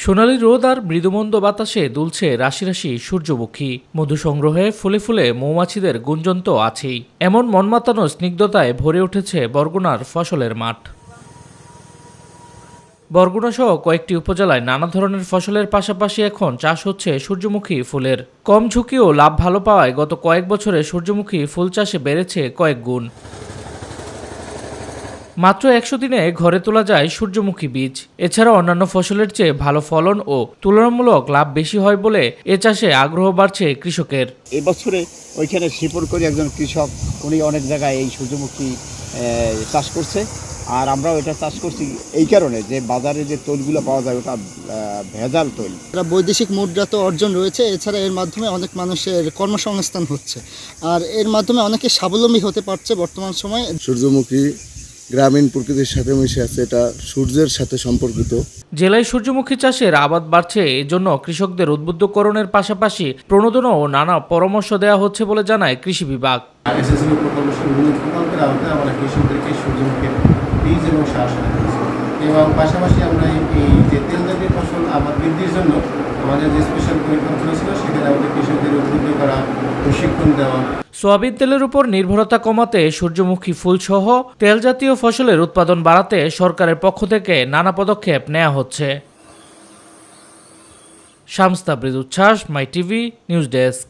সোনালী রোদ আর মৃদুমন্দ বাতাসে দুলছে রাশি রাশি সূর্যমুখী। মধু সংগ্রহে ফুলে ফুলে মৌমাছিদের গুঞ্জন তো আছেই। এমন মনমাতানো স্নিগ্ধতায় ভরে উঠেছে বরগুনার ফসলের মাঠ। বরগুনা সহ কয়েকটি উপজেলায় নানা ধরনের ফসলের পাশাপাশি এখন চাষ হচ্ছে সূর্যমুখী ফুলের। কম ঝুঁকি ও লাভ ভালো পাওয়ায় গত কয়েক বছরে সূর্যমুখী ফুল চাষে বেড়েছে কয়েক গুণ। মাত্র ১০০ দিনে ঘরে তোলা যায় সূর্যমুখী বীজ। এছাড়া অন্যান্য ফসলের চেয়ে ভালো ফলন ও তুলনামূলক লাভ বেশি হয় বলে এ চাষে আগ্রহ বাড়ছে কৃষকের। এবছরে ওইখানে শিপর করে একজন কৃষক, উনি অনেক জায়গায় এই সূর্যমুখী চাষ করছে, আর আমরাও এটা চাষ করছি এই কারণে যে বাজারে যে তৈলগুলো পাওয়া যায় ওটা ভেজাল তৈল। এটা বৈদেশিক মুদ্রা তো অর্জন রয়েছে, এছাড়া এর মাধ্যমে অনেক মানুষের কর্মসংস্থান হচ্ছে, আর এর মাধ্যমে অনেকে স্বাবলম্বী হতে পারছে বর্তমান সময়ে। সূর্যমুখী গ্রামীণ প্রকৃতির সাথে মিশে আছে, এটা সূর্যের সাথে সম্পর্কিত। জেলায় সূর্যমুখী চাষের আবাদ বাড়ছে, এজন্য কৃষকদের উদ্বুদ্ধকরণের পাশাপাশি প্রণোদনা ও নানা পরামর্শ দেওয়া হচ্ছে বলে জানায় কৃষি বিভাগ। কৃষকদেরকে সূর্যমুখীর বীজ এবং সার এবং পাশাপাশি আমরা এই যে তেল জাতীয় ফসল আবাদ বৃদ্ধির জন্য আমাদের যে স্পেশাল পরিকল্পনা ছিল সেখানে আমাদের কৃষকদের উদ্বুদ্ধ করা, প্রশিক্ষণ দেওয়া। সোয়াবিন তেলের উপর নির্ভরতা কমাতে সূর্যমুখী ফুল সহ তেল জাতীয় ফসলের উৎপাদন বাড়াতে সরকারের পক্ষ থেকে নানা পদক্ষেপ নেওয়া হচ্ছে। শামস তাবরিজ উচ্ছ্বাস, মাই টিভি নিউজ ডেস্ক।